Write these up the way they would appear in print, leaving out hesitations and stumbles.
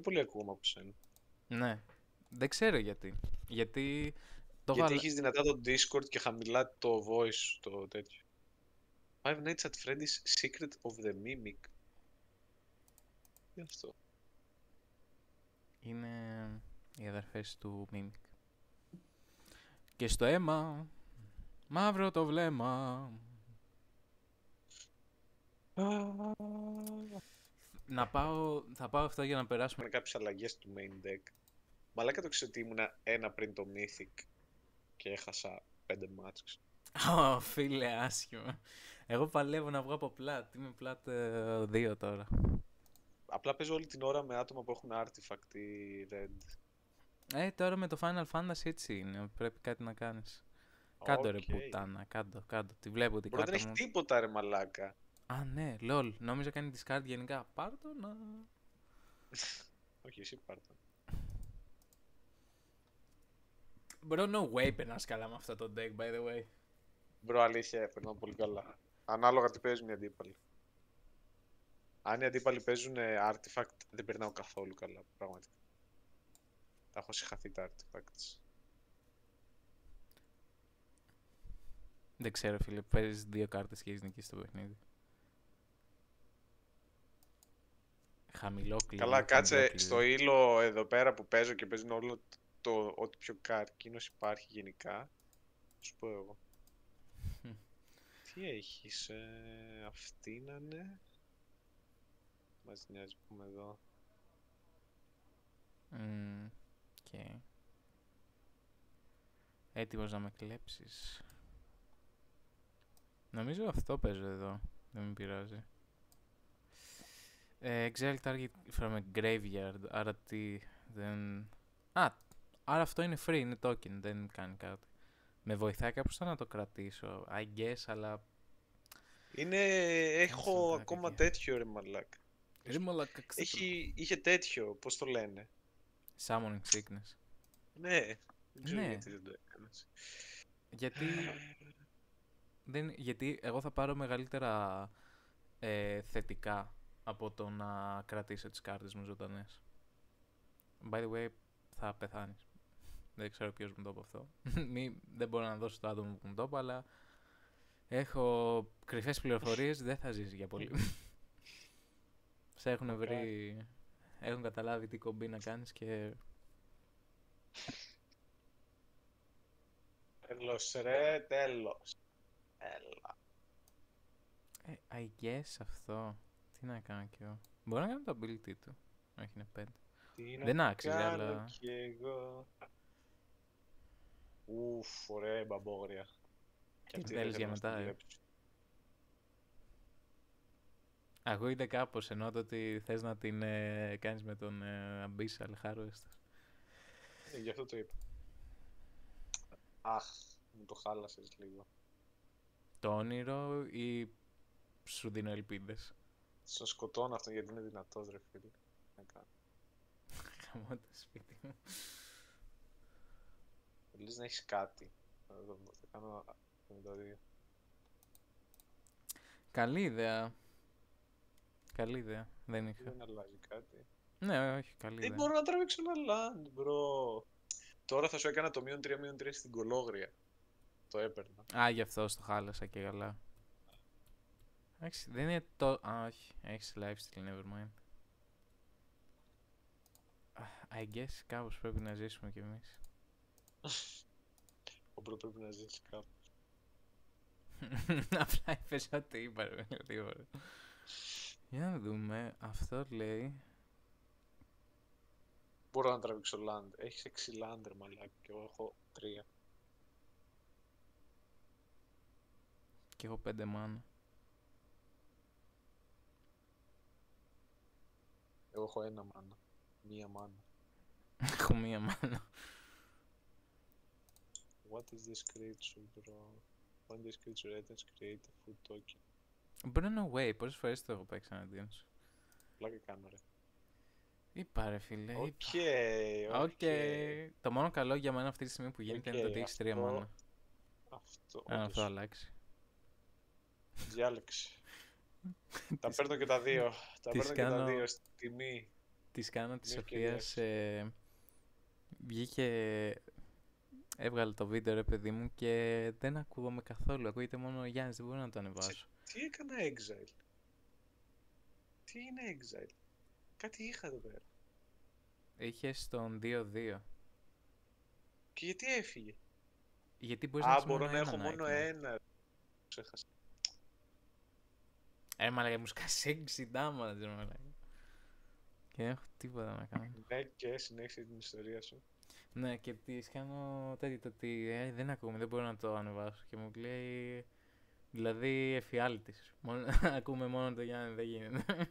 πολύ ακούγομαι από σένα. Ναι. Δεν ξέρω γιατί. Γιατί Γιατί έχεις δυνατά το Discord και χαμηλά το voice, το τέτοιο. Five Nights at Freddy's Secret of the Mimic. Τι είναι αυτό? Είναι οι αδερφές του Mimic. Και στο αίμα, μαύρο το βλέμμα. Θα πάω αυτό για να περάσουμε. Με κάποιες αλλαγές του main deck. Μαλάκα το ξέρω ότι ήμουνα ένα πριν το Mythic και έχασα 5 μάτς. Ω, φίλε, άσχημα. Εγώ παλεύω να βγω από πλάτ. Είμαι πλάτ 2 τώρα. Απλά παίζω όλη την ώρα με άτομα που έχουν artifact ή red. Τώρα με το Final Fantasy έτσι είναι. Πρέπει κάτι να κάνεις. Κάντο ρε πουτάνα, κάντο. Τη βλέπω την κάρτα δεν έχει μου. τίποτα ρε μαλάκα. Α, ναι, lol. Νόμιζα κάνει discard γενικά. Πάρ' το να... Όχι, εσύ πάρ' το. Bro, no way περνάς καλά με αυτό το deck, by the way. Bro, αλήθεια, περνάω πολύ καλά. Ανάλογα τι παίζουν οι αντίπαλοι. Αν οι αντίπαλοι παίζουν artifact, δεν περνάω καθόλου καλά, πραγματικά. Τα έχω συγχαθεί τα artifacts. Δεν ξέρω, φίλε. Παίζεις 2 κάρτες και έχεις νικήσει το παιχνίδι. Χαμηλό κλίμα. Καλά, κάτσε στο ήλο εδώ πέρα που παίζω και παίζουν όλο το ό,τι πιο καρκίνος υπάρχει γενικά. Σου πω εγώ. Τι έχεις, αυτή να είναι. Μας νοιάζει που είμαι εδώ. Okay. Έτοιμος να με κλέψεις. Νομίζω αυτό παίζω εδώ. Δεν με πειράζει. Exile target from a graveyard. Άρα τι δεν... άρα αυτό είναι free, είναι token, δεν κάνει κάτι. Με βοηθάει κάποιος να το κρατήσω, I guess, αλλά... Έχω ακόμα τέτοιο ρε μαλάκα. Ρε μαλάκα, είχε τέτοιο, πώς το λένε. Summoning sickness. Ναι, δεν ξέρω γιατί δεν το έκανες. Γιατί εγώ θα πάρω μεγαλύτερα θετικά από το να κρατήσω τις κάρτες μου ζωντανές. By the way, θα πεθάνεις. Δεν ξέρω ποιος μου το είπε αυτό. Δεν μπορώ να δώσω το άτομο που μου το είπε, αλλά έχω κρυφές πληροφορίες, δεν θα ζήσει για πολύ. Σε έχουν βρει, έχουν καταλάβει τι κομπή να κάνεις και... Τέλος ρε, τέλος. Έλα. I guess αυτό. Τι να κάνω κι εγώ. Μπορώ να κάνω το ability του. Όχι, είναι 5. Δεν άξιζε, αλλά... Κι εγώ. Ουφ, ωραία μπαμπόγρια. Τι θέλεις για μετά, Εγώ είδα κάπως, ενώ το ότι θες να την κάνεις με τον Abyssal Harvest. Γι' αυτό το είπα. Αχ, μου το χάλασες λίγο. Το όνειρο ή σου δίνω ελπίδες? Στον σκοτώνω αυτό γιατί είναι δυνατός ρε φίλε. Να κάνω. Χαμώ το σπίτι μου. Θέλεις να έχεις κάτι. Θα κάνω 52. Καλή ιδέα. Καλή ιδέα. Δεν είχα. Δεν αλλάζει κάτι. Ναι, όχι, καλή ιδέα. Δεν μπορώ να τραβήξω ένα land, bro. Τώρα θα σου έκανα το -3 στην κολόγρια. Το έπαιρνα. Γι' αυτό το χάλασα και καλά. Δεν είναι το... όχι. Έχεις lifesteal, never mind. I guess κάπως πρέπει να ζήσουμε κι εμείς. Όποτε πρέπει να ζήσει κάπως. Απλά είπες ό,τι είπα ρε γρήγορα. Για να δούμε. Αυτό λέει... Μπορώ να τραβήξω land. Έχεις 6 land ρε μαλάκι και εγώ έχω 3. Και έχω 5 mana. Εγώ έχω 1 mana. 1 mana. Έχω 1 mana. What is this creature, bro? When this creature enters, create a food token. Bro, no way. Πόσες φορές το έχω παίξει εναντίον σου? Πλάκα κάνω ρε. Είπα ρε φίλε. Οκ. Το μόνο καλό για μένα αυτή τη στιγμή που γίνεται είναι το ότι έχεις 3 mana. Αυτό. Αυτό αλλάξει. Διάλεξη. Τα παίρνω και τα δύο. Τα παίρνω και τα δύο στη τιμή. Της κάνω της Μια Σοφίας. Βγήκε. Έβγαλε το βίντεο ρε παιδί μου και δεν ακούγομαι καθόλου. Ακούγεται μόνο ο Γιάννης, δεν μπορώ να το ανεβάσω. Τι έκανα exile. Τι είναι exile. Κάτι είχα εδώ πέρα. Είχε στον 2-2. Και γιατί έφυγε. Γιατί μπορείς να Α, έχεις μπορώ μόνο να έχω έναν μόνο icon. ένα. Ξέχασα. Μαλάκα, μου σκάσει 6 damage, μαλάκα. Και δεν έχω τίποτα να κάνω. Ναι, και συνέχισε την ιστορία σου. Ναι, και της κάνω τέτοιο το ότι δεν ακούμε, δεν μπορώ να το ανεβάσω. Και μου λέει, δηλαδή εφιάλτης. Ακούμε μόνο το Γιάννη, δεν γίνεται.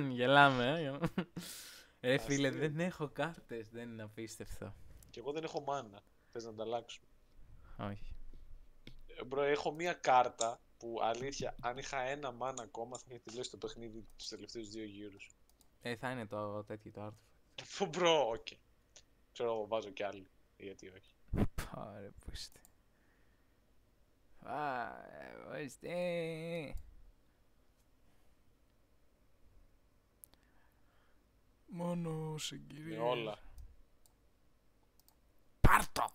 Γελάμε, Ρε φίλε, Αστείο. δεν έχω κάρτες, δεν είναι απίστευτο. Και εγώ δεν έχω μάνα. Θες να ανταλλάξουμε. Όχι. Μπρο, έχω μία κάρτα που αλήθεια, αν είχα ένα μάνα ακόμα θα είχε τελειώσει το παιχνίδι τους τελευταίους 2 γύρους. Θα είναι το τέτοιο, το artifact. Φου μπρο, οκ. Ξέρω εγώ, βάζω κι άλλη. Γιατί όχι. Πάρε, πού είστε. Πάρε, πού είστε. Μόνο συγκυρίες. Με όλα. Πάρτο!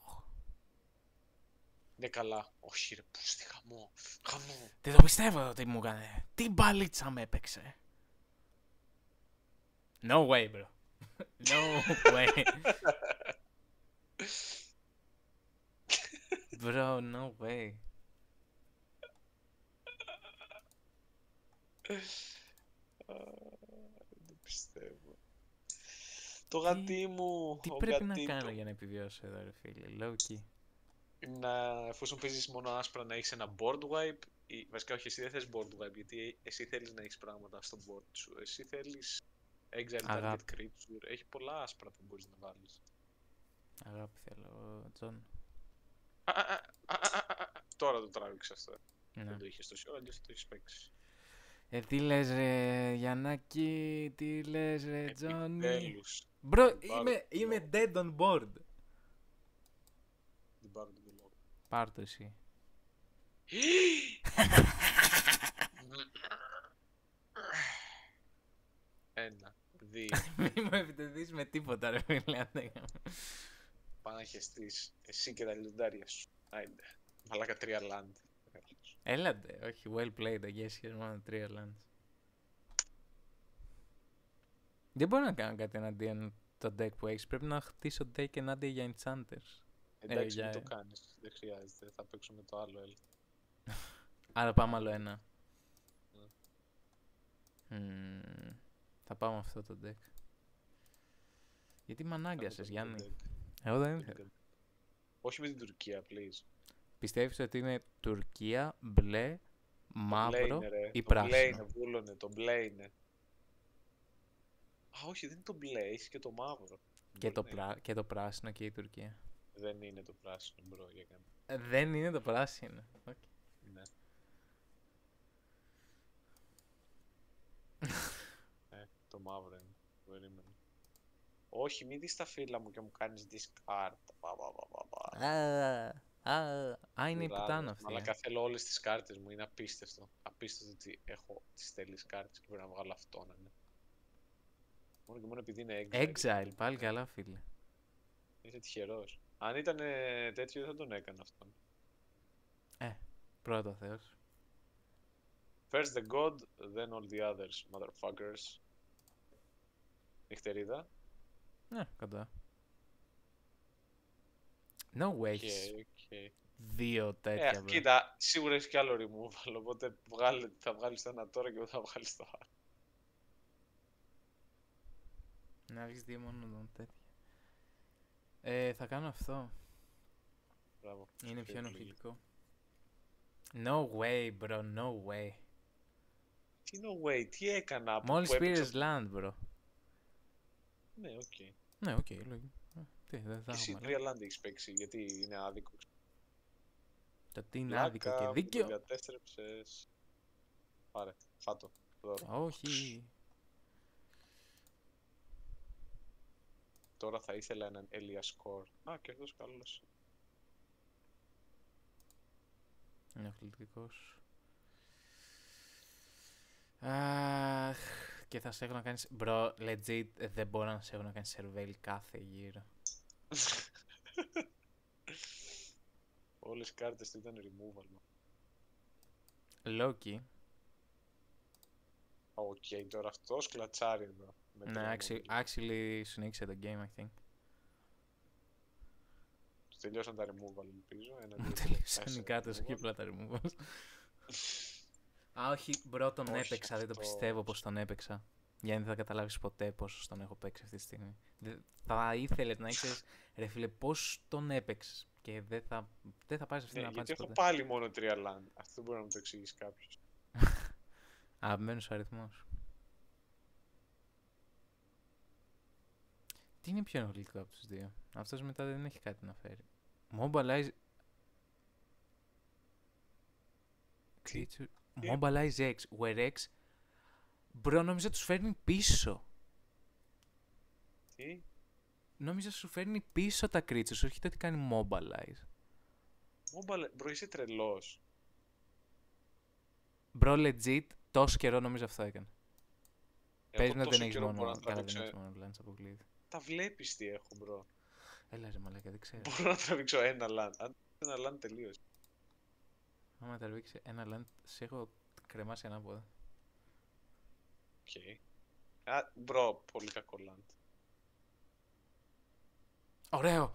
Είναι καλά. Όχι ρε, πού στη χαμό. Χαμό. Δεν το πιστεύω ότι μου έκανε. Τι μπαλίτσα με έπαιξε. No way, bro. No way. Bro, no way. Δεν πιστεύω. Το γατί μου. Τι ο πρέπει να γατίτο. κάνω για να επιβιώσω εδώ, ρε φίλε. Low-key. Εφόσον παίζεις μόνο άσπρα να έχεις ένα board wipe ή βασικά όχι, εσύ δεν θες board wipe γιατί εσύ θέλεις να έχεις πράγματα στο board σου. Εσύ θέλεις exile target Αγάπη. creature. Έχει πολλά άσπρα που μπορείς να βάλεις. Αγάπη θέλω, Τζον. Τώρα το τράβηξα αυτό. Ναι. Δεν το είχες τόση ώρα, αλλιώς το έχεις παίξει. Τι λες ρε Γιαννάκη, τι λες ρε Τζόνι. Επιτέλους. Μπρο, Την πάρω την είμαι λόγο. dead on board. Την πάρω την λόγο. Πάρ' το εσύ. Ένα, δύο. Μη μου επιτεθείς με τίποτα ρε φίλε. Πάνε να χεστείς. Εσύ και τα λιοντάρια σου. Άιντε. Μαλάκα 3 land. Έλατε, όχι, well played, αγγέσχες μόνο 3 lands. Δεν μπορώ να κάνω κάτι εναντίον το deck που έχεις, πρέπει να χτίσω deck ενάντια για enchanters. Εντάξει, για- μην το κάνεις. Δεν χρειάζεται. Θα παίξω με το άλλο έλ. Άρα πάμε άλλο ένα. Θα πάω με αυτό το deck. Γιατί με ανάγκασες, Γιάννη. Εγώ δεν ήθελα. Όχι με την Τουρκία, please. Πιστεύεις ότι είναι Τουρκία, μπλε, μαύρο Το μπλε είναι, ρε. ή Το μπλε είναι, πράσινο? βούλωνε. Το μπλε είναι. Α, όχι, δεν είναι το μπλε. Έχει και το μαύρο. Και το πράσινο και η Τουρκία. Δεν είναι το πράσινο, μπρο, για κανένα. Δεν είναι το πράσινο. Okay. Ναι. Το μαύρο είναι. Περίμενε. Όχι, μην δεις τα φύλλα μου και μου κάνεις discard. Είναι η πουτάνα αυτή. Αλλά θέλω όλες τις κάρτες μου, είναι απίστευτο. Απίστευτο ότι έχω τις τέλειες κάρτες και πρέπει να βγάλω αυτό, ναι. Μόνο και μόνο επειδή είναι Exile, πάλι καλά φίλε. Είσαι τυχερός. Αν ήταν τέτοιο δεν θα τον έκανα αυτόν. Πρώτο Θεός. First the god, then all the others, motherfuckers. Νυχτερίδα. Ναι, κοντά. No way. Okay. Δύο τέτοια. bro. Κοίτα, σίγουρα έχει κι άλλο removal, οπότε θα βγάλεις το ένα τώρα και εγώ θα βγάλεις το άλλο. Να έχεις δύο μόνο τέτοια. Θα κάνω αυτό. Μπράβο. Είναι πιο επιλογή. ενοχλητικό. No way, bro, no way. Τι no way, τι έκανα που Μόλις έπαιξα- πήρες land, bro. Ναι, οκ. Ναι, οκ, λογικό. Τι, δεν θα Εσύ έχουμε. 3 land έχεις παίξει, γιατί είναι άδικο. Το τι είναι άδικο και Πλάκα, δίκαιο. μου το διατέστρεψες. Πάρε, φάτο. Δώρο. Όχι. Τώρα θα ήθελα έναν Elias Core. Α, και αυτός καλός. Ενοχλητικός. Αχ, και θα σε έχω να κάνεις... Bro, legit, δεν μπορώ να σε έχω να κάνεις surveil κάθε γύρο. Όλες οι κάρτες του ήταν removal. Loki. Οκ, τώρα αυτός κλατσάρει εδώ. Με Ναι, τρέμονες. actually σου νίκησε το game, I think. Τους τελειώσαν τα removal, ελπίζω. Ένα, Μου δύο, τρία, τελείωσαν οι τέσσερα κάρτες, όχι removal. απλά τα removals. Α, όχι, bro, τον Όχι, έπαιξα, δεν το αυτό- πιστεύω πως τον έπαιξα. Γιατί δεν θα καταλάβεις ποτέ πόσο τον έχω παίξει αυτή τη στιγμή. Θα ήθελες να ήξερες, ρε φίλε, πώς τον έπαιξες. Και δεν θα πάρεις αυτή Ναι, την γιατί απάντηση έχω ποτέ. πάλι μόνο 3 land. Αυτό δεν μπορεί να μου το εξηγήσει κάποιος. Αγαπημένος ο αριθμός. Τι είναι πιο ενοχλητικό από τους δύο. Αυτός μετά δεν έχει κάτι να φέρει. Mobilize... Τι? Creature... Mobilize X. Where X... Bro, νόμιζα τους φέρνει πίσω. Τι? Νόμιζα σου φέρνει πίσω τα creatures, όχι το ότι κάνει mobilize. Μπρο, είσαι τρελός. Bro, legit, τόσο καιρό νόμιζα αυτό έκανε. Πες Εγώ μου ότι τόσο δεν έχεις καιρό μπορώ μόνο... να Καλά, δεν τραβήξω. έχεις μόνο lands αποκλείδη. Τα βλέπεις τι έχω, μπρο. Έλα ρε μαλάκα, δεν ξέρω. Μπορώ να τραβήξω ένα land. Αν ένα land τελείωσε. Άμα τραβήξει ένα land, σε έχω κρεμάσει ανάποδα. Οκ. Α, μπρο, πολύ κακό land. Ωραίο!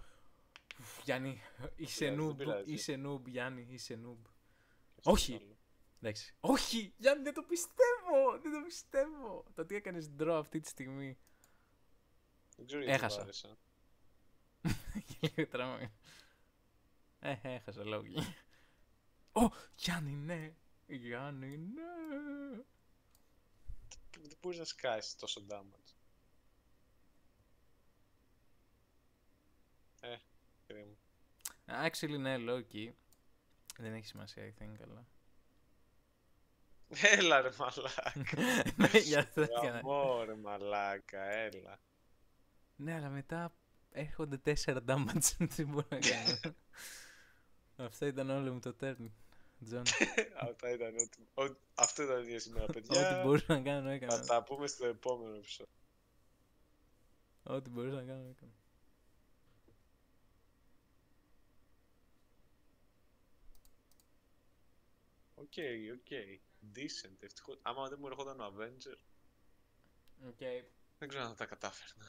Γιάννη, είσαι Δεν noob, πειράζει. είσαι noob, Γιάννη, είσαι noob. Και Όχι. αυτό άλλο. Εντάξει. Όχι! Γιάννη, δεν το πιστεύω! Δεν το πιστεύω! Το τι έκανες draw αυτή τη στιγμή. Δεν ξέρω γιατί Έχασα. μου άρεσε. Λίγο τράμα. Έχασα λόγω. Ω, Γιάννη, ναι! Γιάννη, ναι! Δεν μπορείς να σκάσεις τόσο damage. Κρίμα. Actually, ναι, Loki. Δεν έχει σημασία, I think, αλλά... Έλα ρε μαλάκα. Ναι, γι' αυτό έκανα. Γαμό ρε μαλάκα, έλα. Ναι, αλλά μετά έρχονται 4 damage. Τι μπορώ να κάνω. Αυτό ήταν όλο μου το turn. Τζον. Αυτό ήταν για σήμερα, Ό,τι παιδιά. μπορούσα να κάνω Θα έκανα. τα πούμε στο επόμενο επεισόδιο. Ό,τι μπορούσα να κάνω έκανα. Οκ. Decent. Ευτυχώς. Άμα δεν μου ερχόταν ο Avenger, Okay. δεν ξέρω αν θα τα κατάφερνα.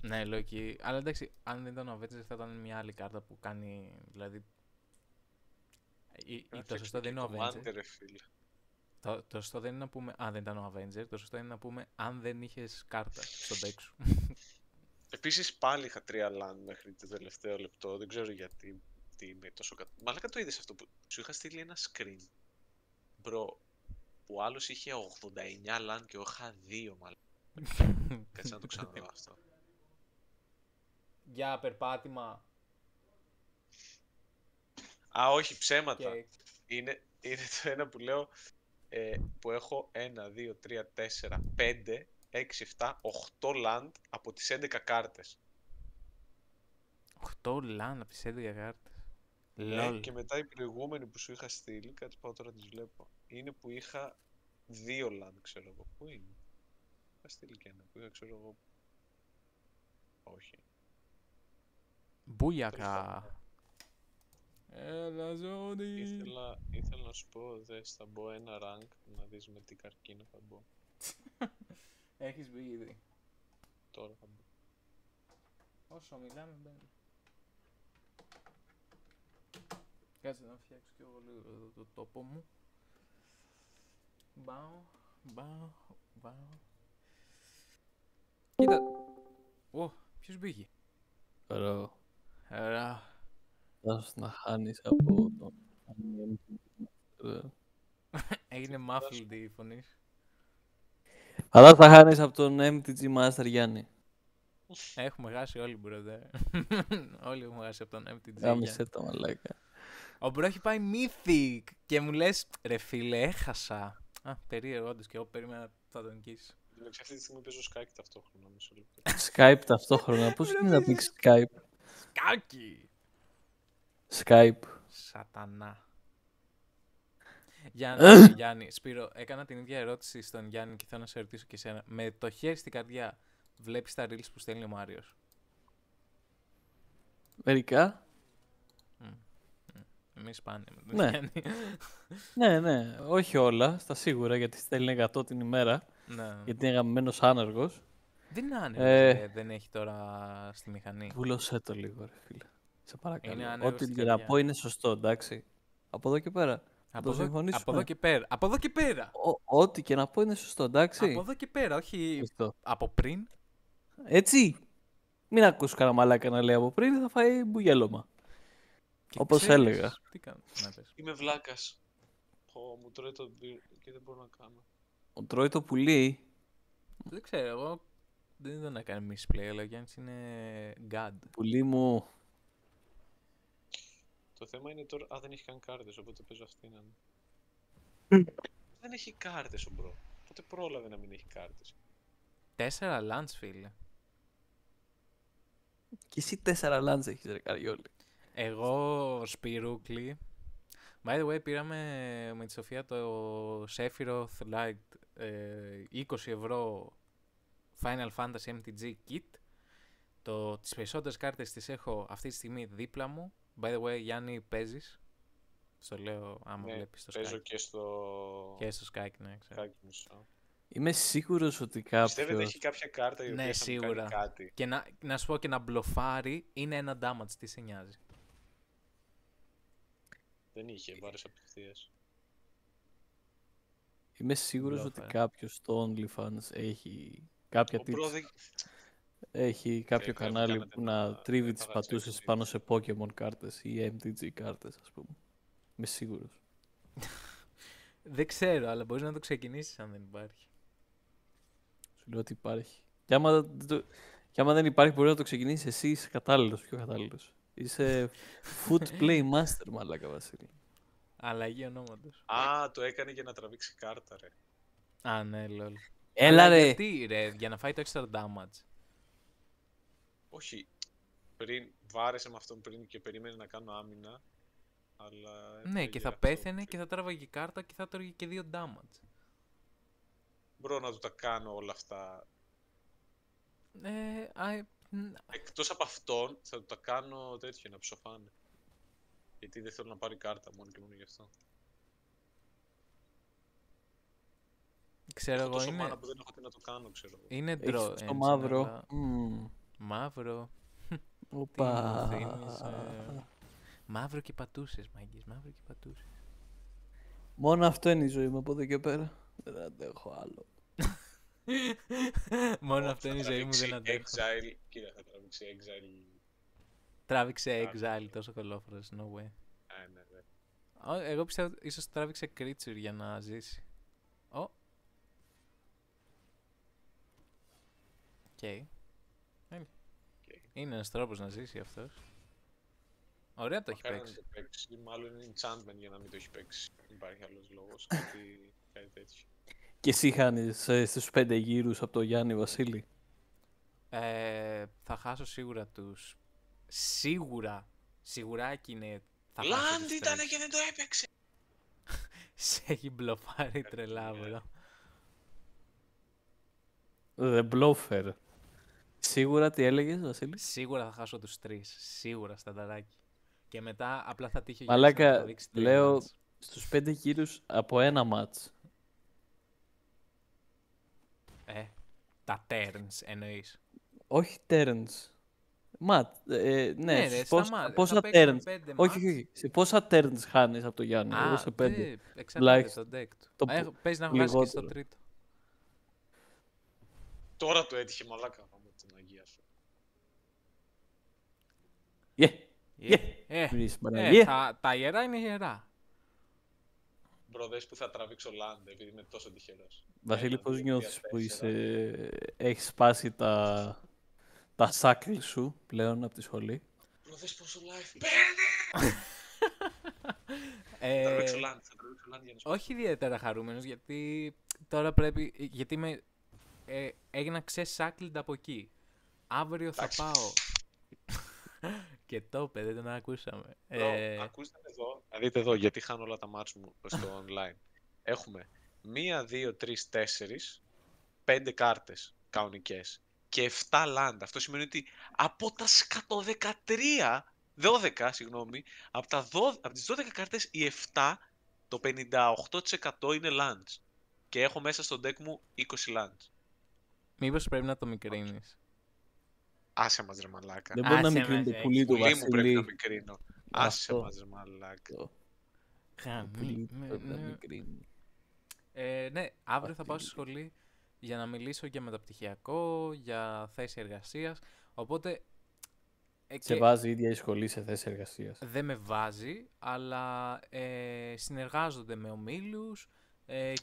Ναι, Loki. Αλλά εντάξει, αν δεν ήταν ο Avengers θα ήταν μια άλλη κάρτα που κάνει. Δηλαδή. Το σωστό δεν είναι ο Avenger. Commander, ρε φίλε. Το σωστό δεν είναι να πούμε αν δεν ήταν ο Avenger. Το σωστό είναι να πούμε αν δεν είχε κάρτα στον deck σου. Επίσης πάλι είχα 3 land μέχρι το τελευταίο λεπτό. Δεν ξέρω γιατί. Τι είμαι τόσο Μαλάκα, το είδες αυτό που σου είχα στείλει ένα screen. Μπρο, που άλλος είχε 89 land και εγώ είχα 2 μαλάκα. Κάτσε να το ξαναδώ αυτό. Για περπάτημα. Α, όχι, ψέματα. Okay. Είναι το ένα που λέω που έχω 1, 2, 3, 4, 5, 6, 7, 8 land από τις 11 κάρτες. 8 land από τις 11 κάρτες. Ναι, Lol. και μετά η προηγούμενη που σου είχα στείλει, κάτι πάω τώρα τις βλέπω, είναι που είχα 2 land, ξέρω εγώ. Πού είναι? Είχα στείλει και ένα που είχα, ξέρω εγώ. Όχι. Μπούγιακα. Έλα ζώνη. Ήθελα να σου πω, δες, θα μπω ένα rank να δεις με τι καρκίνο θα μπω. Έχεις μπει ήδη. Τώρα θα μπω. Όσο μιλάμε μπαίνει. Κάτσε να φτιάξω κι εγώ λίγο εδώ το τόπο μου. Μπάω. Κοίτα. Ω, ποιος μπήκε? Ωραίο. Ωραία. Να χάνεις από το... Έγινε muffled η φωνή. Αλλά θα χάνεις από τον MTG Master Γιάννη. Έχουμε χάσει όλοι, μπρο. Όλοι έχουμε χάσει από τον MTG. Γάμισε τα μαλάκα. Ο μπρο έχει πάει Mythic και μου λες, ρε φίλε, έχασα. Α, περίεργο, όντως, και εγώ περίμενα θα τον νικήσει. Εντάξει, αυτή τη στιγμή παίζω Skype ταυτόχρονα, μισό λεπτό. Skype ταυτόχρονα. Πώς είναι να πεις Skype? Σκάκι! Skype. Σατανά. Γιάννη, Σπύρο, έκανα την ίδια ερώτηση στον Γιάννη και θέλω να σε ρωτήσω και εσένα. Με το χέρι στην καρδιά, βλέπεις τα reels που στέλνει ο Μάριος? Μερικά. Εμείς σπάνια με τον Ναι. Γιάννη. Ναι, όχι όλα, στα σίγουρα, γιατί στέλνει 100 την ημέρα, Ναι. γιατί είναι γαμμένος άνεργος. Δεν είναι άνεργος, δεν έχει τώρα στη μηχανή. Βούλωσέ το λίγο, ρε φίλε. Σε παρακαλώ. Είναι άνεργος Ό,τι στην και να καρδιά. πω είναι σωστό, εντάξει. Από εδώ και πέρα. Από το συμφωνήσουμε. εδώ και πέρα. Από εδώ και πέρα. Ό,τι και να πω είναι σωστό, εντάξει. Από εδώ και πέρα, όχι Σωστό. από πριν. Έτσι. Μην ακούς κανένα μαλάκα να λέει από πριν, θα φάει μπουγέλωμα. Και Όπως ξέρεις έλεγα. Τι κάνω, να πες. Είμαι βλάκας. Μου τρώει το μπυρ και δεν μπορώ να κάνω. Ο τρώει το πουλί. Δεν ξέρω, εγώ δεν είδα να κάνει misplay, αλλά ο Γιάννης είναι God. Πουλί μου. Το θέμα είναι τώρα. Δεν έχει καν κάρτες, οπότε παίζω αυτήν. Δεν έχει κάρτες ο μπρο. Οπότε πρόλαβε να μην έχει κάρτες. 4 lunch, φίλε. Και εσύ 4 λάντζ έχεις, ρε Καριόλη. Εγώ, Σπυρούκλι. By the way, πήραμε με τη Σοφία το Sephiroth Lite 20 ευρώ Final Fantasy MTG Kit. Τις περισσότερες κάρτες τις έχω αυτή τη στιγμή δίπλα μου. By the way, Γιάννη, παίζεις? Στο λέω άμα βλέπεις το Παίζω Skype. και στο Και στο Skype, ναι, ξέρω. Skype μισό. Είμαι σίγουρος ότι Πιστεύετε κάποιος... έχει κάποια κάρτα η οποία Ναι, θα μου σίγουρα. κάνει κάτι. Και να σου πω και να μπλοφάρει είναι ένα damage, τι σε νοιάζει. Δεν είχε, βάρεσε απευθείας. Είμαι σίγουρος ότι Μπλόφερ. κάποιος στο OnlyFans έχει κάποια Ο μπρο tips. δεν... Έχει κάποιο θα μου κανάλι κάνετε που να- να τρίβει θα τις γράψω πατούσες έτσι, πάνω σε Pokemon κάρτες ή MTG κάρτες, ας πούμε. Είμαι σίγουρος. Δεν ξέρω, αλλά μπορείς να το ξεκινήσεις αν δεν υπάρχει. Σου λέω ότι υπάρχει. Και άμα δεν υπάρχει, μπορεί να το ξεκινήσει εσύ. Είσαι κατάλληλος, πιο κατάλληλος. Είσαι foot play master, μαλάκα Βασίλη. Αλλαγή ονόματος. Α, το έκανε για να τραβήξει κάρτα, ρε. Α, ναι, lol. Έλα Αλλά ρε! γιατί, ρε, για να φάει το extra damage. Όχι. Πριν βάρεσε με αυτόν πριν και περίμενε να κάνω άμυνα. Αλλά Ναι, έφυγε και θα αυτό. πέθαινε και θα τράβαγε κάρτα και θα τρώγε και 2 damage. Μπορώ να του τα κάνω όλα αυτά. Εκτός από αυτόν, θα του τα κάνω τέτοιο, να ψοφάνε. Γιατί δεν θέλω να πάρει κάρτα μόνο και μόνο γι' αυτό. Ξέρω Έχω εγώ, τόσο είναι, μάνα που δεν έχω τι να το κάνω, ξέρω εγώ. είναι Έχεις draw το engine, μαύρο. αλλά- Μαύρο. Οπα. Τι μου θύμισε. Μαύρο και πατούσες, μάγκες, μαύρο και πατούσες. Μόνο αυτό είναι η ζωή μου από εδώ και πέρα. Δεν αντέχω άλλο. Μόνο αυτό είναι η ζωή μου, δεν αντέχω. Exile, κοίτα, θα τραβήξει Exile. Τράβηξε Exile τόσο κολόφρος, no way. Ναι, ναι. Εγώ πιστεύω ίσως τράβηξε Creature για να ζήσει. Ω. Οκ. Είναι ένας τρόπος να ζήσει αυτός. Ωραία το έχει Μακάρι να παίξει. το παίξει. Μάλλον είναι enchantment για να μην το έχει παίξει. Δεν υπάρχει άλλος λόγος. Κάτι τέτοιο. Και εσύ χάνεις στους 5 γύρους από το Γιάννη Βασίλη. Θα χάσω σίγουρα τους. Σιγουράκι είναι. Θα χάσω Λάντ τους ήταν τρεις. και δεν το έπαιξε. Σε έχει μπλοφάρει τρελά, bro. The Bluffer. Σίγουρα τι έλεγες, Βασίλη. Σίγουρα θα χάσω τους 3. Σίγουρα στανταράκι. Και μετά απλά θα τύχει ο Γιάννης να Μαλάκα, τραβήξει λέω τρίμηνες. στους 5 γύρους από ένα μάτς. Τα turns εννοείς. Όχι turns. Ματ. Ναι, ρε, στους στα μάτια. πόσα Θα παίξουμε turns. 5 Όχι, μάτς. όχι. Σε πόσα turns χάνεις από το Γιάννη. Εγώ σε 5. Εξαρτάται το deck του. Το Παίζει να βγάζει και στο λιγότερο. τρίτο. Τώρα το έτυχε μαλάκα. Πάμε την Αγία σου. Βρεις, Παναγία. Τα ιερά είναι ιερά. Μπρο, δες που θα τραβήξω Land επειδή είμαι τόσο τυχερός. Βασίλη, 1, πώς 2, νιώθεις 3, που 4. έχεις σπάσει τα σάκλ σου πλέον από τη σχολή. Μπρο, δες πόσο life παίρνει. Θα τραβήξω Land για να σου Όχι ιδιαίτερα χαρούμενος γιατί τώρα πρέπει. Γιατί έγινα ξεσάκλιντα από εκεί. Αύριο θα Εντάξει. πάω. Και το είπε, δεν τον ακούσαμε. Ακούστε εδώ, να δείτε εδώ, γιατί χάνω όλα τα μάτς μου στο online. Έχουμε 1, 2, 3, 4, 5 κάρτες κανονικές και 7 land. Αυτό σημαίνει ότι από τα 12, συγγνώμη, από τις 12 κάρτες οι 7, το 58% είναι lands. Και έχω μέσα στο deck μου 20 lands. Μήπως πρέπει να το μικρύνεις. Άσε μας ρε μαλάκα. Δεν μπορεί να Άσε μικρύνει μας, το πουλί του Πουλί μου πρέπει να Βασίλη. μικρύνω. Άσε Αυτό. μας ρε μαλάκα. Το Χαμί. πουλί του πρέπει να μικρύνει. Ναι, αύριο θα πάω στη Βασίλη. σχολή για να μιλήσω για μεταπτυχιακό, για θέση εργασίας. Οπότε. Σε βάζει η ίδια η σχολή σε θέση εργασίας. Δεν με βάζει, αλλά συνεργάζονται με ομίλους,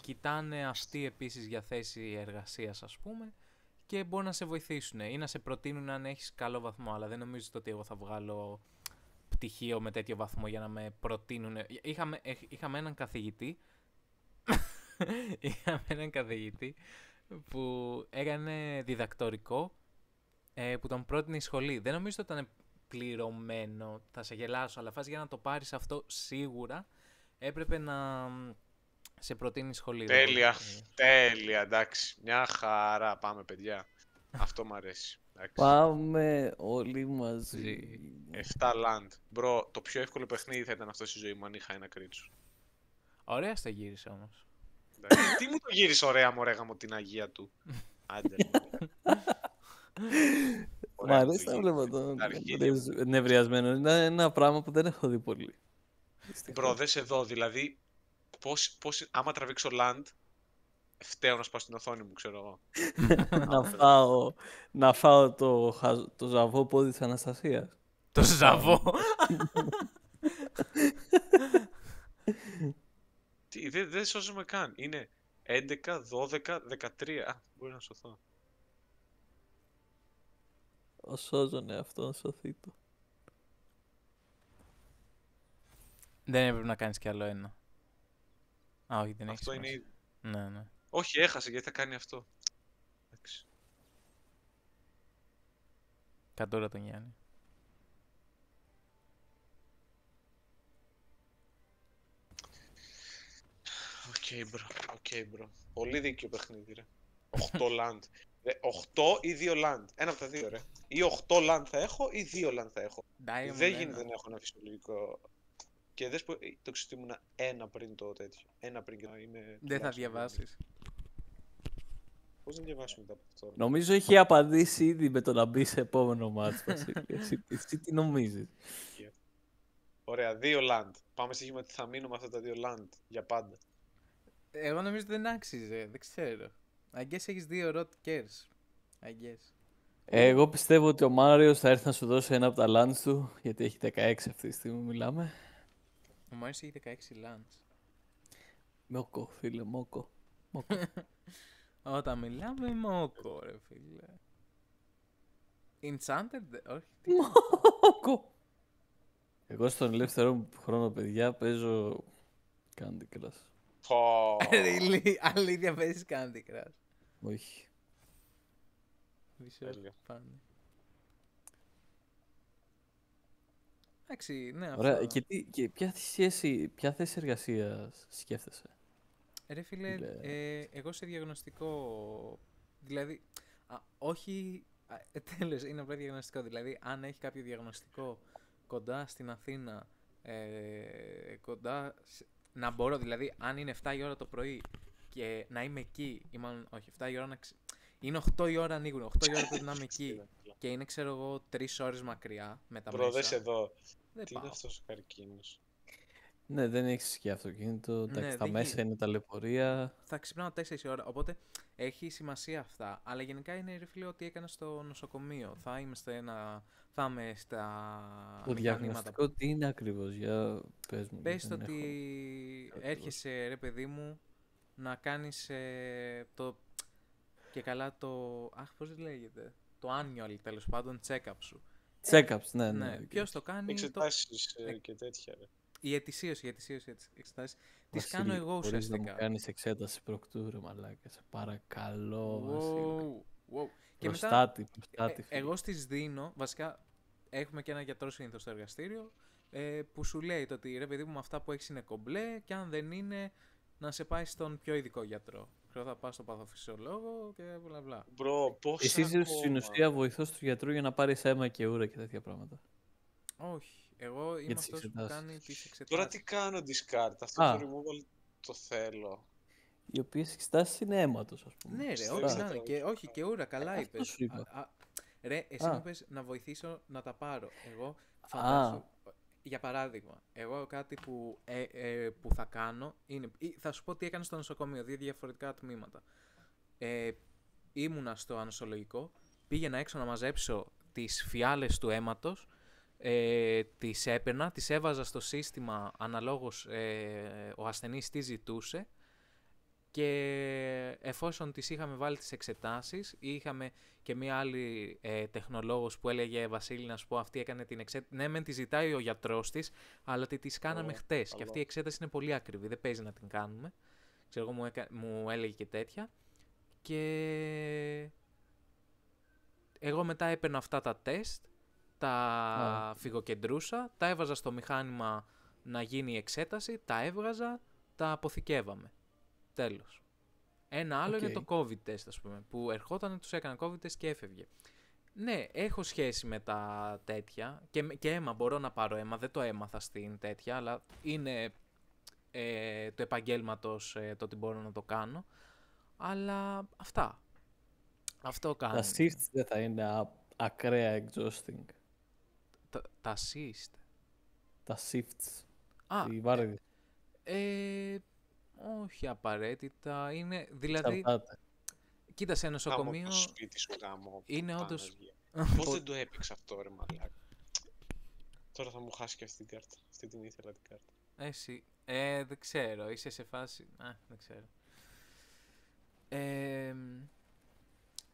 κοιτάνε αυτοί επίσης για θέση εργασίας, ας πούμε, και μπορούν να σε βοηθήσουν ή να σε προτείνουν αν έχεις καλό βαθμό, αλλά δεν νομίζω ότι εγώ θα βγάλω πτυχίο με τέτοιο βαθμό για να με προτείνουν. Είχαμε έναν καθηγητή που έκανε διδακτορικό που τον πρότεινε η σχολή. Δεν νομίζω ότι ήταν πληρωμένο, θα σε γελάσω, αλλά φάση για να το πάρεις αυτό σίγουρα έπρεπε να σε προτείνει η σχολή. Τέλεια, τέλεια, εντάξει. Μια χαρά, πάμε παιδιά. Αυτό μου αρέσει. Εντάξει. Πάμε όλοι μαζί. 7 land. Μπρο, το πιο εύκολο παιχνίδι θα ήταν αυτό στη ζωή μου αν είχα ένα κρίτσο. Ωραία στο γύρισε όμως. Τι μου το γύρισε ωραία μωρέ μου την Αγία του. Άντε. Μ' αρέσει να βλέπω τον νευριασμένο. Είναι ένα πράγμα που δεν έχω δει πολύ. Μπρο, δες εδώ, δηλαδή, άμα τραβήξω land, φταίω να σπάω στην οθόνη μου, ξέρω εγώ. να φάω το ζαβό πόδι της Αναστασίας. Το ζαβό! Δεν σώζομαι καν. Είναι 11, 12, 13. Α, μπορεί να σωθώ. Ο σώζωνε αυτό, σωθεί το. Δεν έπρεπε να κάνεις κι άλλο ένα. Α, όχι, δεν έχει Αυτό είναι σημασία. Ναι, ναι. Όχι, έχασε γιατί θα κάνει αυτό. Εντάξει. Κατούρα τον Γιάννη. Οκ, μπρο. Πολύ δίκιο παιχνίδι, ρε. 8 land. 8 ή 2 land. Ένα από τα δύο, ρε. Ή 8 land θα έχω ή 2 land θα έχω. Δεν γίνεται να έχω ένα φυσιολογικό. Και δες που το ξεστήμουνα ένα πριν το τέτοιο. Ένα πριν και να είναι. Δεν θα διαβάσεις. Πώς να διαβάσουμε μετά από αυτό. Νομίζω έχει απαντήσει ήδη με το να μπει σε επόμενο μάτς, Βασίλη. Εσύ τι νομίζεις? Ωραία, 2 land. Πάμε στοίχημα ότι θα μείνω με αυτά τα 2 land για πάντα. Εγώ νομίζω ότι δεν άξιζε, δεν ξέρω. I guess έχεις 2 rot cares. I guess. Εγώ πιστεύω ότι ο Μάριος θα έρθει να σου δώσει ένα από τα lands του, γιατί έχει 16 αυτή τη στιγμή μιλάμε. Ο Μάριος έχει 16 lands. Μόκο, φίλε, μόκο. Όταν μιλάμε μόκο, ρε φίλε. Enchanted, όχι. Μόκο. Εγώ στον ελεύθερο μου χρόνο, παιδιά, παίζω Candy Crush. Really, αλήθεια παίζεις Candy Crush. Όχι. Τέλεια. Εντάξει, ναι, αυτό. Ωραία, και ποια θέση εργασίας σκέφτεσαι? Ρε φίλε, εγώ σε διαγνωστικό, δηλαδή, όχι, τέλος, είναι απλά διαγνωστικό, δηλαδή αν έχει κάποιο διαγνωστικό κοντά στην Αθήνα, να μπορώ, δηλαδή αν είναι 7 η ώρα το πρωί και να είμαι εκεί, ή μάλλον όχι, 7 η ώρα είναι 8 η ώρα ανοίγουν, 8 η ώρα πρέπει να είμαι εκεί και είναι ξέρω εγώ 3 ώρες μακριά με τα Μπρο, δες μέσα. εδώ. Δεν Τι πάω. είναι αυτός ο καρκίνος. Ναι, δεν έχεις και αυτοκίνητο, εντάξει, τα μέσα είναι ταλαιπωρία. Θα ξυπνάω 4 η ώρα, οπότε έχει σημασία αυτά. Αλλά γενικά είναι ρε φίλε ότι έκανα στο νοσοκομείο. Θα είμαι στα Το διαγνωστικό τι είναι ακριβώς, για πες μου. Πες το ότι έρχεσαι ρε παιδί μου να κάνεις το και καλά το, πώς λέγεται, το annual τέλος πάντων check-up σου. Check-ups, ναι. Ποιος το κάνει? Εξετάσεις και τέτοια, ρε. Η ετησίωση εξετάσεις. Τις κάνω εγώ ουσιαστικά. Μπορείς να μου κάνεις εξέταση προκτού, ρε μαλάκα, σε παρακαλώ, Βασίλη. Wow. Και Προστάτη, εγώ στις δίνω, βασικά έχουμε και ένα γιατρό συνήθως στο εργαστήριο που σου λέει το ότι ρε παιδί μου αυτά που έχεις είναι κομπλέ και αν δεν είναι να σε πάει στον πιο ειδικό γιατρό. Ξέρω θα πας στον παθοφυσιολόγο και μπλα μπλα. Μπρο, πόσα Εσύ είσαι στην ακόμα. ουσία βοηθός του γιατρού για να πάρεις αίμα και ούρα και τέτοια πράγματα. Όχι, εγώ είμαι τις αυτός που εξετάσεις. κάνει τις εξετάσεις. Τώρα τι κάνω discard, αυτό Α. το removal το θέλω. Οι οποίες εξετάσεις είναι αίματος, ας πούμε. Ναι, ρε, Πιστεύω ό,τι ότι να θα είναι. Και, όχι, και ούρα, καλά αυτό είπες. σου είπα. Ρε, εσύ Α. μου είπες να βοηθήσω να τα πάρω. Εγώ φαντάσου, για παράδειγμα, εγώ κάτι που θα κάνω είναι. Θα σου πω τι έκανα στο νοσοκομείο, 2 διαφορετικά τμήματα. Ήμουνα στο ανοσολογικό, πήγαινα έξω να μαζέψω τις φιάλες του αίματος, τις έπαιρνα, τις έβαζα στο σύστημα αναλόγως ο ασθενής τι ζητούσε και εφόσον τις είχαμε βάλει τις εξετάσεις, είχαμε και μία άλλη τεχνολόγος που έλεγε Βασίλη να σου πω αυτή έκανε την εξέταση, ναι μεν τη ζητάει ο γιατρός της, αλλά ότι τις κάναμε χτες και αυτή η εξέταση είναι πολύ ακριβή, δεν παίζει να την κάνουμε, ξέρω εγώ μου έλεγε και τέτοια και εγώ μετά έπαιρνα αυτά τα τεστ, τα φυγοκεντρούσα, τα έβαζα στο μηχάνημα να γίνει η εξέταση, τα έβγαζα, τα αποθηκεύαμε. Τέλος. Ένα άλλο είναι το COVID test, ας πούμε, που ερχόταν, τους έκανα COVID test και έφευγε. Ναι, έχω σχέση με τα τέτοια και αίμα, μπορώ να πάρω αίμα, δεν το έμαθα στην τέτοια, αλλά είναι του επαγγέλματος το ότι μπορώ να το κάνω. Αλλά αυτά. Αυτό κάνω. Τα shifts δεν θα είναι ακραία exhausting. Τα assist. Τα shifts. Α, Η βάρδια. όχι απαραίτητα. Είναι, δηλαδή, Εξαρτάται. κοίτα, σε νοσοκομείο Γάμο το σπίτι σου, γάμο. είναι πουτάνα όντως... βγει. Πώς δεν το έπαιξα αυτό ρε μαλάκα. Τώρα θα μου χάσει και αυτή την κάρτα. Αυτή την ήθελα την κάρτα. Εσύ, δεν ξέρω, είσαι σε φάση... δεν ξέρω.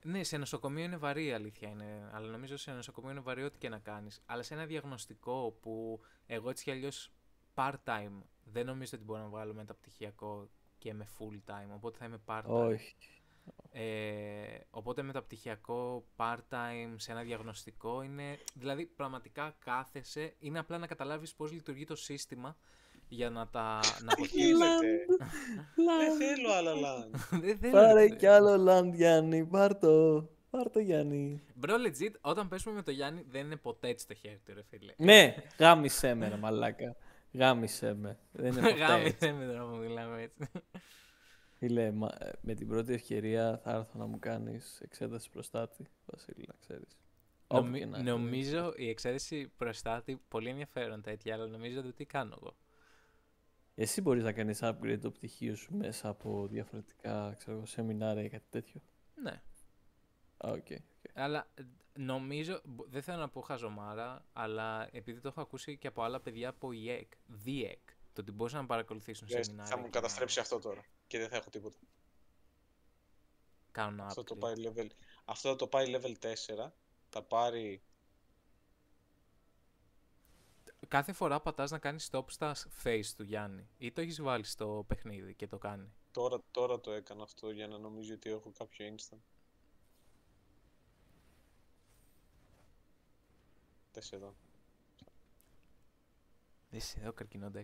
Ναι, σε νοσοκομείο είναι βαρύ, η αλήθεια είναι. Αλλά νομίζω σε νοσοκομείο είναι βαρύ ό,τι και να κάνεις. Αλλά σε ένα διαγνωστικό που εγώ έτσι κι αλλιώς part-time δεν νομίζω ότι μπορώ να βγάλω μεταπτυχιακό και με full-time. Οπότε θα είμαι part-time. Όχι. Οπότε μεταπτυχιακό part-time σε ένα διαγνωστικό είναι. Δηλαδή, πραγματικά κάθεσαι. Είναι απλά να καταλάβεις πώς λειτουργεί το σύστημα για να τα. Να Γίνεται. Δεν θέλω άλλα land. Δεν θέλω, Πάρε ρε. κι άλλο land, Γιάννη. Πάρ' το, Γιάννη. Bro, legit, όταν πέσουμε με το Γιάννη δεν είναι ποτέ έτσι το χέρι του, ρε φίλε. Ναι, γάμισέ με ρε μαλάκα. Γάμισέ με. Δεν είναι ποτέ έτσι. Γάμισε με τώρα που μιλάμε έτσι. Φίλε, με την πρώτη ευκαιρία θα έρθω να μου κάνεις εξέταση προστάτη, Βασίλη, να ξέρεις. Όπου και να Νομίζω η εξαίρεση προστάτη πολύ ενδιαφέρον τέτοια, αλλά νομίζω ότι τι κάνω εγώ. Εσύ μπορείς να κάνεις upgrade το πτυχίο σου μέσα από διαφορετικά, ξέρω, σεμινάρια ή κάτι τέτοιο. Ναι. Οκ. Αλλά νομίζω, δεν θέλω να πω χαζομάρα, αλλά επειδή το έχω ακούσει και από άλλα παιδιά από ΔΙΕΚ, το ότι μπορούσαν να παρακολουθήσουν σεμινάρια. Θα μου καταστρέψει αυτό τώρα. Και δεν θα έχω τίποτα. Κάνουν upgrade. Αυτό θα το πάει level 4. Θα πάρει. Κάθε φορά πατάς να κάνεις stop στα face του Γιάννη ή το έχεις βάλει στο παιχνίδι και το κάνει. Τώρα το έκανα αυτό για να νομίζω ότι έχω κάποιο instant. Δες εδώ. Δες εδώ καρκινό deck.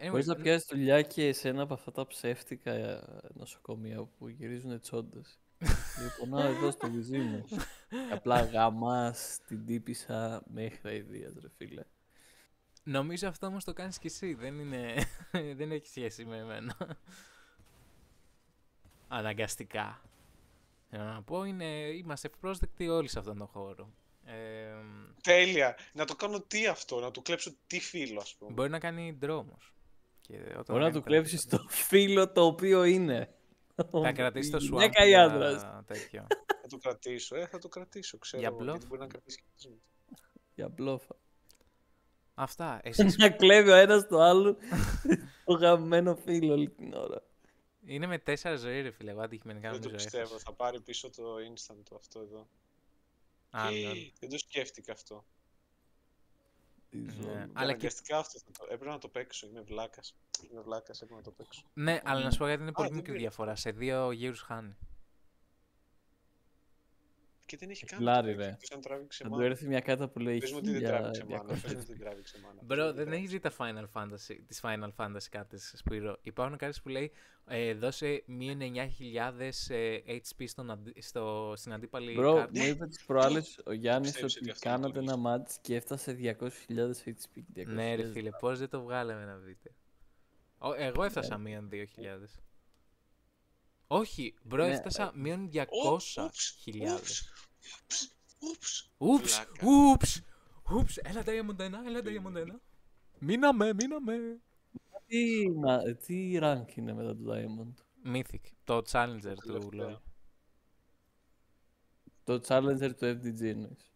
Μπορείς να πιάσεις δουλειά και σε ένα από αυτά τα ψεύτικα νοσοκομεία που γυρίζουν τσόντες. Λοιπόν, εδώ στο βυζί μου. Απλά γαμάς την τύπισσα μέχρι αηδίας, ρε φίλε. Νομίζω αυτό όμως το κάνεις κι εσύ, δεν έχει σχέση με εμένα. Αναγκαστικά. Θέλω να πω, είμαστε ευπρόσδεκτοι όλοι σε αυτόν τον χώρο. Τέλεια! Να το κάνω τι αυτό, να του κλέψω τι φίλο, ας πούμε. Μπορεί να κάνει ντρόμος. Μπορεί να του κλέψεις το φίλο το οποίο είναι. Θα κρατήσει το swamp Γυναίκα ή άντρας. τέτοιο. Θα το κρατήσω, θα το κρατήσω, ξέρω. Για γιατί bluff. μπορεί να κρατήσει και Για μπλόφα. Αυτά. Εσείς Να κλέβει ο ένας το άλλο το γαμμένο φίλο όλη την ώρα. είναι με 4 ζωή ρε φίλε, εγώ αντικειμενικά Δεν το νομίζω πιστεύω, θα πάρει πίσω το instant του αυτό εδώ. Δεν το σκέφτηκα αυτό. Ναι. Αλλά Αναγκαστικά αυτό έπρεπε να το παίξω, είμαι βλάκας. Έπρεπε να το παίξω. Ναι, αλλά να σου πω γιατί είναι πολύ δεν μικρή πήρε. διαφορά. Σε 2 γύρους χάνει. Και δεν έχει καν Λάρι, το ρε. εκτός αν τράβηξε Θα του μάνα. έρθει μια κάρτα που λέει Πες μου ότι δεν τράβηξε μάνα. 1200. Πες μου ότι δεν τράβηξε μάνα. Μπρο, δεν έχεις δει τις Final Fantasy κάρτες, Σπύρο. Υπάρχουν κάρτες που λέει δώσε μείον 9.000 HP στην αντίπαλη Μπρο, κάρτα. μου είπε τις προάλλες ο Γιάννης Πιστεύεις ότι ότι αυτό είναι κάνατε το ένα μάτς και έφτασε 200.000 HP. 200.000. Ναι, ρε φίλε, πώς δεν το βγάλαμε να δείτε. Εγώ έφτασα μείον 2.000. Όχι, μπρο, Ναι, έφτασα μείον 200.000. Ούψ. Ούψ, έλα Diamond 1, έλα Diamond 1. Μείναμε. Τι rank είναι μετά το Diamond? Mythic, το Challenger του LoL. Τελευταίο. Το Challenger του FDG εννοείς.